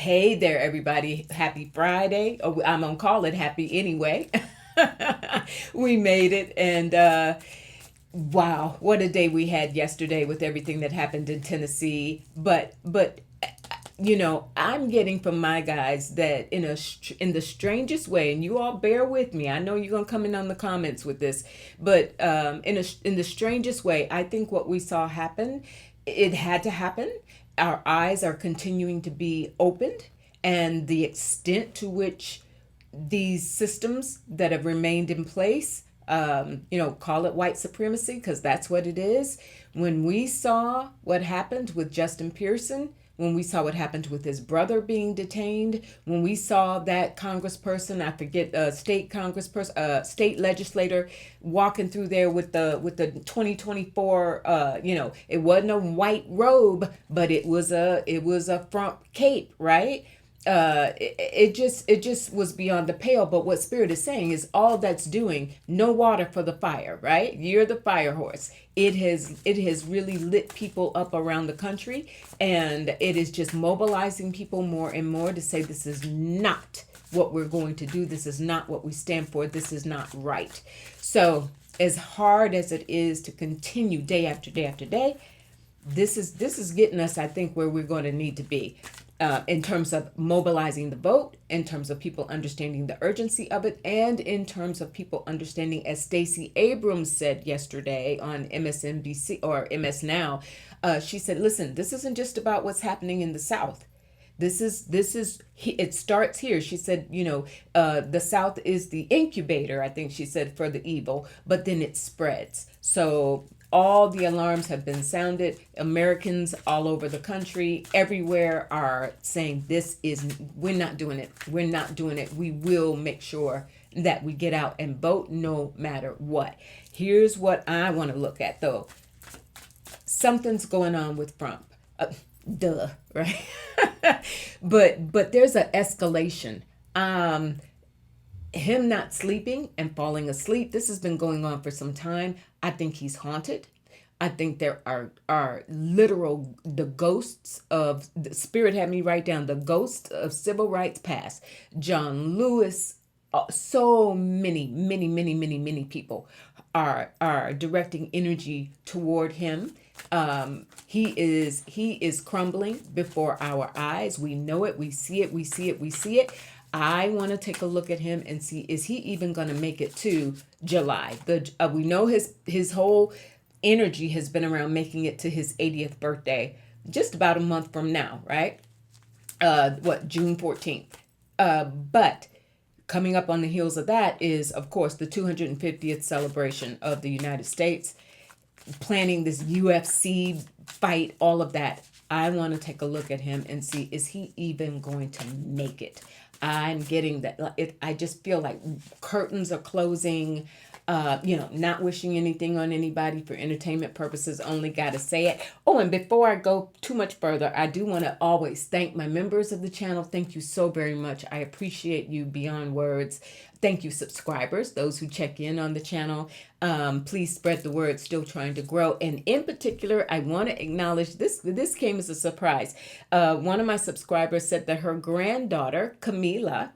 Hey there, everybody. Happy Friday. Oh, I'm going to call it happy anyway. We made it. And wow, what a day we had yesterday with everything that happened in Tennessee. I'm getting from my guys that in the strangest way, and you all bear with me. I know you're gonna come in on the comments with this, but in the strangest way, I think what we saw happen, it had to happen. Our eyes are continuing to be opened, and the extent to which these systems that have remained in place, call it white supremacy because that's what it is. When we saw what happened with Justin Pearson, when we saw what happened with his brother being detained, when we saw that congressperson, I forget, state congressperson, state legislator walking through there with the 2024, it wasn't a white robe, but it was a front cape, right? It just was beyond the pale. But what Spirit is saying is all that's doing, no water for the fire, right? You're the fire horse. It has really lit people up around the country, and it is just mobilizing people more and more to say this is not what we're going to do. This is not what we stand for. This is not right. So as hard as it is to continue day after day after day, this is getting us, I think, where we're going to need to be, in terms of mobilizing the vote, in terms of people understanding the urgency of it, and in terms of people understanding, as Stacey Abrams said yesterday on MSNBC or MS Now. She said, "Listen, this isn't just about what's happening in the South. It starts here." She said, the South is the incubator, I think she said, for the evil, but then it spreads. So all the alarms have been sounded. Americans all over the country, everywhere, are saying we're not doing it. We're not doing it. We will make sure that we get out and vote no matter what. Here's what I want to look at, though. Something's going on with Trump. Duh, right? but there's an escalation. Him not sleeping and falling asleep, this has been going on for some time. I think he's haunted. I think there are literal, the ghosts of the Spirit had me write down the ghosts of civil rights past. John Lewis, so many people are directing energy toward him. He is crumbling before our eyes. We know it. We see it. We see it. We see it. I want to take a look at him and see, is he even going to make it to July? We know his whole energy has been around making it to his 80th birthday, just about a month from now, right? June 14th. But coming up on the heels of that is, of course, the 250th celebration of the United States, planning this UFC fight, all of that. I want to take a look at him and see, is he even going to make it? I'm getting that. I just feel like curtains are closing. Not wishing anything on anybody for entertainment purposes, only got to say it. Oh, and before I go too much further, I do want to always thank my members of the channel. Thank you so very much. I appreciate you beyond words. Thank you, subscribers, those who check in on the channel. Please spread the word, still trying to grow. And in particular, I want to acknowledge this. This came as a surprise. One of my subscribers said that her granddaughter, Camila,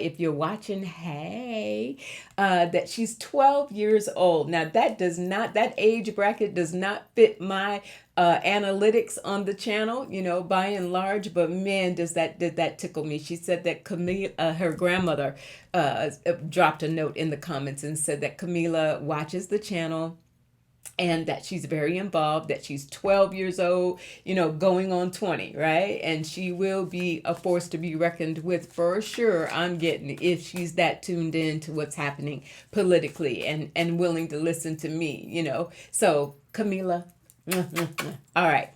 if you're watching, hey, that she's 12 years old. Now, that age bracket does not fit my analytics on the channel, by and large, but man, did that tickle me. She said that Camila, her grandmother, dropped a note in the comments and said that Camila watches the channel and that she's very involved, that she's 12 years old, going on 20, right? And she will be a force to be reckoned with for sure, I'm getting, if she's that tuned in to what's happening politically and willing to listen to me, So, Camila, all right,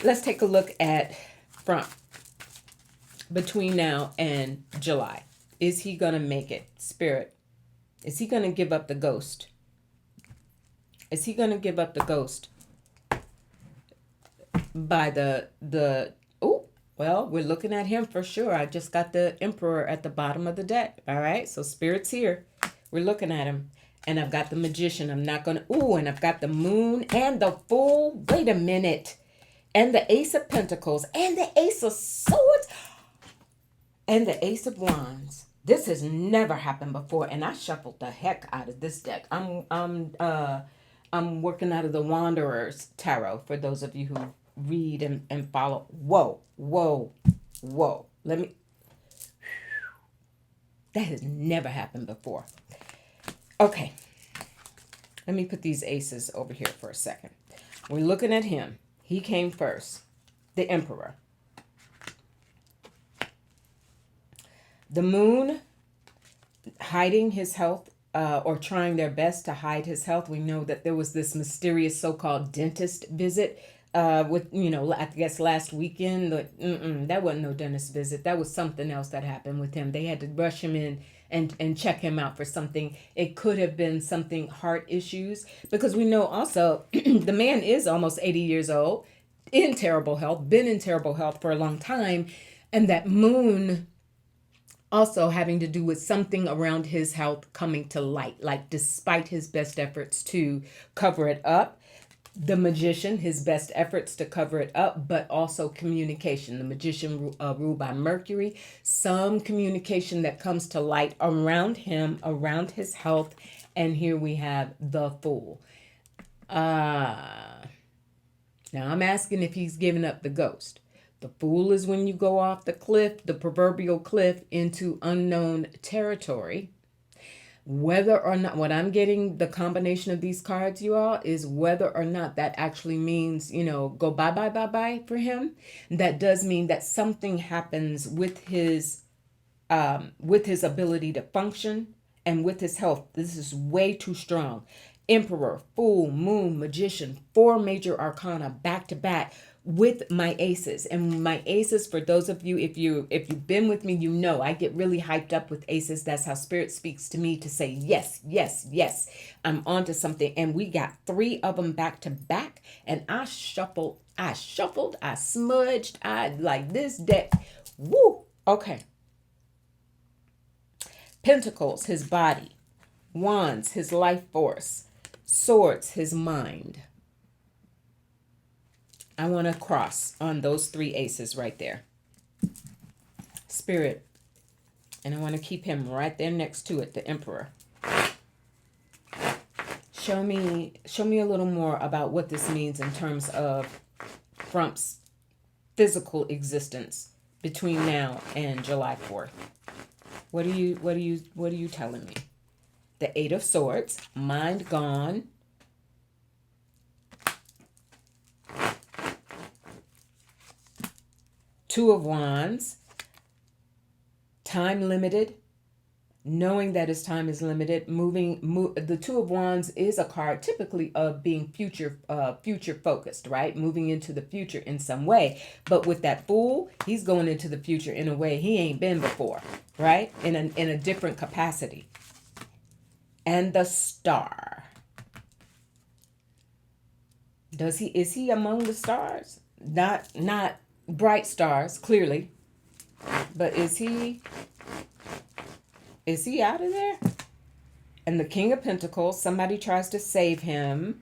let's take a look at Trump between now and July. Is he going to make it? Spirit, is he going to give up the ghost? Is he going to give up the ghost by we're looking at him for sure. I just got the Emperor at the bottom of the deck. All right, so Spirit's here. We're looking at him. And I've got the Magician. And I've got the Moon and the Fool. Wait a minute. And the Ace of Pentacles and the Ace of Swords. And the Ace of Wands. This has never happened before, and I shuffled the heck out of this deck. I'm working out of the Wanderer's Tarot for those of you who read and follow. Whoa, whoa, whoa. That has never happened before. Okay. Let me put these aces over here for a second. We're looking at him. He came first. The Emperor. The Moon, hiding his health, or trying their best to hide his health. We know that there was this mysterious so-called dentist visit with, I guess last weekend. That wasn't no dentist visit. That was something else that happened with him. They had to rush him in and check him out for something. It could have been something heart issues, because we know also the man is almost 80 years old, in terrible health, been in terrible health for a long time. And that Moon also having to do with something around his health coming to light, like despite his best efforts to cover it up. The Magician, his best efforts to cover it up, but also communication. The Magician ruled by Mercury. Some communication that comes to light around him, around his health. And here we have the Fool. Now I'm asking if he's giving up the ghost. The Fool is when you go off the cliff, the proverbial cliff, into unknown territory. Whether or not, what I'm getting, the combination of these cards, you all, is whether or not that actually means, go bye, bye, bye, bye for him. That does mean that something happens with his ability to function and with his health. This is way too strong. Emperor, Fool, Moon, Magician, 4 major arcana back to back with my aces. And my aces, for those of you, if you've been with me, I get really hyped up with aces. That's how Spirit speaks to me to say yes, yes, yes, I'm onto something. And we got 3 of them back to back, and I shuffled, I smudged, I like this deck. Woo. Okay. Pentacles, his body. Wands, his life force. Swords, his mind. I want to cross on those 3 aces right there. Spirit. And I want to keep him right there next to it, the Emperor. Show me a little more about what this means in terms of Trump's physical existence between now and July 4th. What are you telling me? The 8 of Swords, mind gone. Two of Wands, time limited, knowing that his time is limited. The Two of Wands is a card typically of being future focused, right? Moving into the future in some way. But with that Fool, he's going into the future in a way he ain't been before, right? In a different capacity. And the Star. Is he among the stars? Not bright stars, clearly. But is he out of there? And the King of Pentacles, somebody tries to save him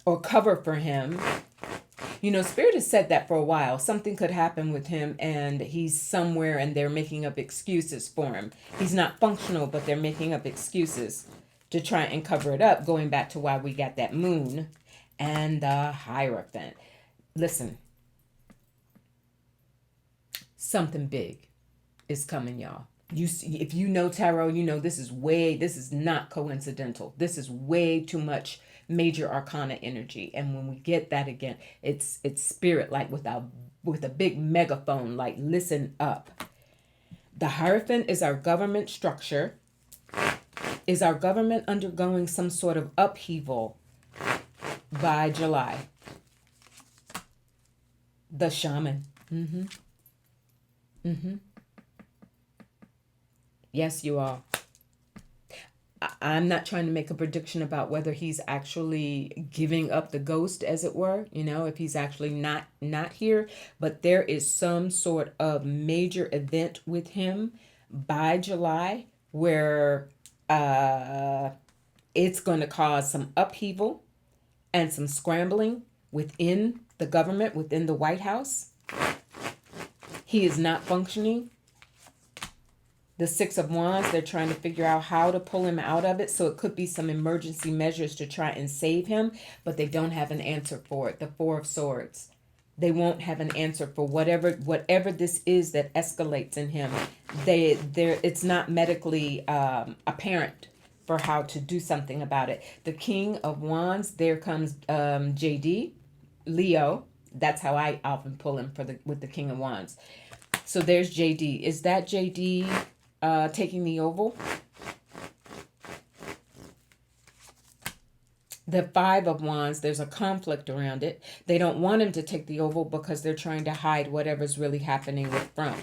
or cover for him. Spirit has said that for a while. Something could happen with him and he's somewhere and they're making up excuses for him. He's not functional, but they're making up excuses to try and cover it up, going back to why we got that Moon and the Hierophant. Listen, something big is coming, y'all. If you know tarot, this is not coincidental. This is way too much major arcana energy. And when we get that again, it's Spirit, like with a big megaphone, like listen up. The Hierophant is our government structure. Is our government undergoing some sort of upheaval by July? The Shaman. Yes, you are. I'm not trying to make a prediction about whether he's actually giving up the ghost, as it were, if he's actually not here, but there is some sort of major event with him by July where it's going to cause some upheaval and some scrambling within the government, within the White House. He is not functioning. The Six of Wands, they're trying to figure out how to pull him out of it. So it could be some emergency measures to try and save him, but they don't have an answer for it. The Four of Swords. They won't have an answer for whatever this is that escalates in him. It's not medically apparent for how to do something about it. The King of Wands, there comes JD, Leo. That's how I often pull him with the King of Wands. So there's JD. Is that JD taking the oval? The Five of Wands, there's a conflict around it. They don't want him to take the oval because they're trying to hide whatever's really happening with From.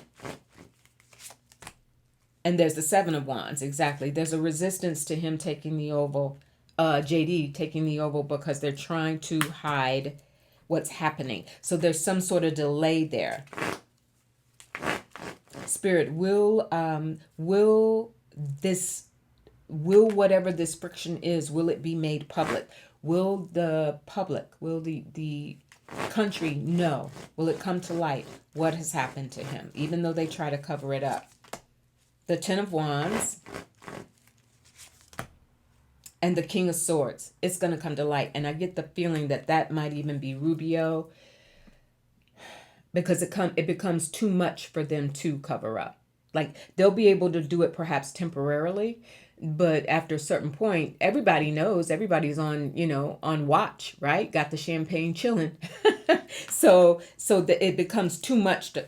And there's the Seven of Wands, exactly. There's a resistance to him taking the oval, JD taking the oval, because they're trying to hide what's happening. So there's some sort of delay there. Spirit, will whatever this friction is, will it be made public? Will the public, will the country know? Will it come to light what has happened to him, even though they try to cover it up? The Ten of Wands and the King of Swords. It's going to come to light. And I get the feeling that might even be Rubio, because it becomes too much for them to cover up. Like, they'll be able to do it perhaps temporarily, but after a certain point, everybody knows, everybody's on watch, right? Got the champagne chilling. so it becomes too much to,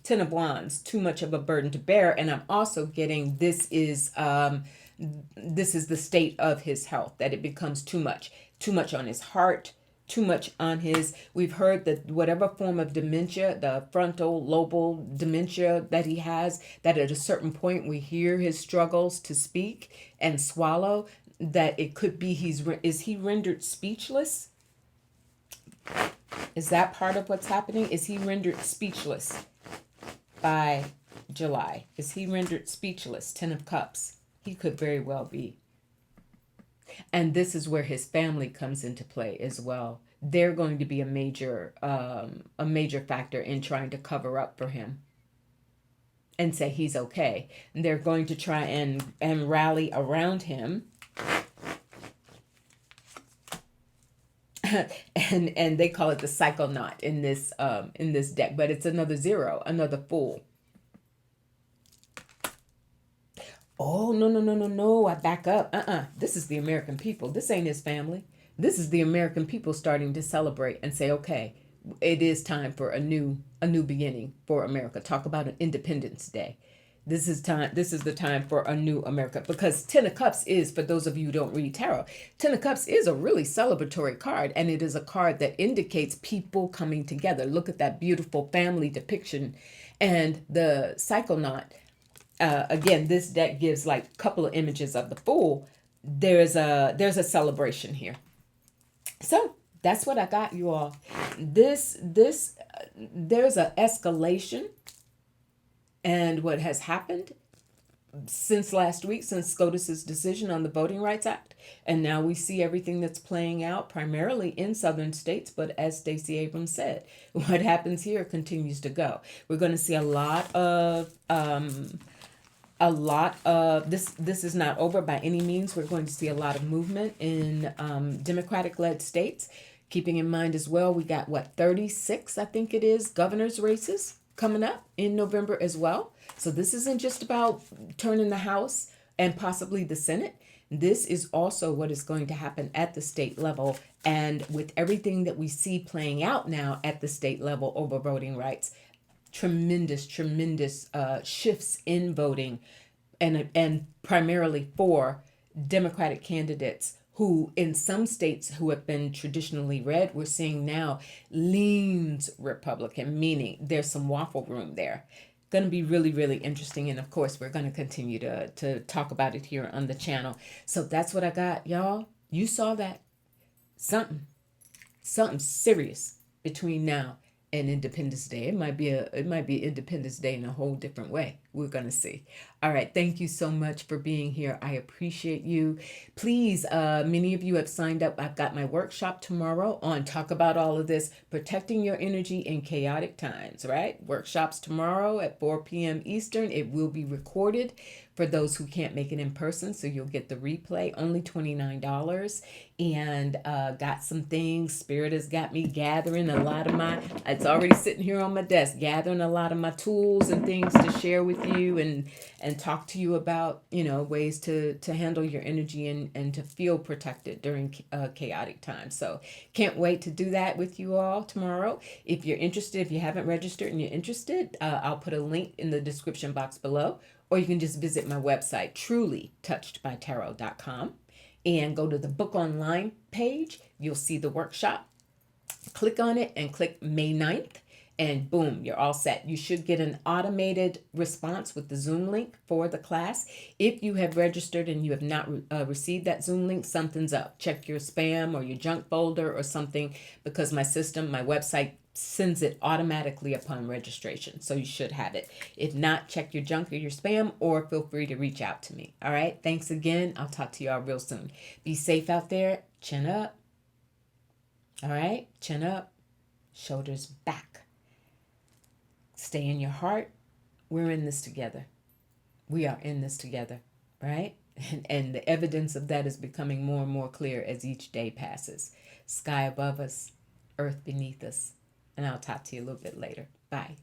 Ten of Wands, too much of a burden to bear. And I'm also getting this is the state of his health, that it becomes too much on his heart, too much on his, we've heard that whatever form of dementia, the frontal lobal dementia that he has, that at a certain point we hear his struggles to speak and swallow, that it could be is he rendered speechless? Is that part of what's happening? Is he rendered speechless by July? Is he rendered speechless? Ten of Cups. He could very well be. And this is where his family comes into play as well. They're going to be a major factor in trying to cover up for him and say he's okay. And they're going to try and rally around him. and they call it the cycle knot in this deck, but it's another zero, another fool. Oh, no. I back up. This is the American people. This ain't his family. This is the American people starting to celebrate and say, okay, it is time for a new beginning for America. Talk about an Independence Day. This is the time for a new America, because Ten of Cups is, for those of you who don't read tarot, Ten of Cups is a really celebratory card, and it is a card that indicates people coming together. Look at that beautiful family depiction and the cycle knot. Again, this deck gives like a couple of images of the Fool. There's a celebration here. So that's what I got, you all. There's a escalation, and what has happened since last week, since SCOTUS's decision on the Voting Rights Act, and now we see everything that's playing out primarily in southern states. But as Stacey Abrams said, what happens here continues to go. We're going to see a lot of this is not over by any means. We're going to see a lot of movement in Democratic-led states. Keeping in mind as well, we got 36, I think it is, governor's races coming up in November as well. So this isn't just about turning the House and possibly the Senate. This is also what is going to happen at the state level. And with everything that we see playing out now at the state level over voting rights, tremendous shifts in voting, and primarily for Democratic candidates who in some states who have been traditionally red, we're seeing now leans Republican, meaning there's some waffle room there. Going to be really, really interesting. And of course, we're going to continue to talk about it here on the channel. So that's what I got, y'all. You saw that. Something serious between now and Independence Day. It might be Independence Day in a whole different way. We're gonna see. All right, thank you so much for being here. I appreciate you. Please, many of you have signed up. I've got my workshop tomorrow on talk about all of this, protecting your energy in chaotic times. Right, workshops tomorrow at 4 p.m. Eastern. It will be recorded for those who can't make it in person, so you'll get the replay. Only $29, and got some things. Spirit has got me gathering a lot of my. It's already sitting here on my desk, gathering a lot of my tools and things to share with you, and talk to you about, ways to handle your energy and to feel protected during chaotic times. So can't wait to do that with you all tomorrow. If you're interested, if you haven't registered and you're interested, I'll put a link in the description box below, or you can just visit my website, trulytouchedbytarot.com, and go to the book online page. You'll see the workshop. Click on it and click May 9th, and boom, you're all set. You should get an automated response with the Zoom link for the class. If you have registered and you have not received that Zoom link, something's up. Check your spam or your junk folder or something, because my website sends it automatically upon registration. So you should have it. If not, check your junk or your spam, or feel free to reach out to me. All right. Thanks again. I'll talk to y'all real soon. Be safe out there. Chin up. All right. Chin up. Shoulders back. Stay in your heart. We're in this together. We are in this together. Right. And the evidence of that is becoming more and more clear as each day passes. Sky above us, earth beneath us. And I'll talk to you a little bit later. Bye.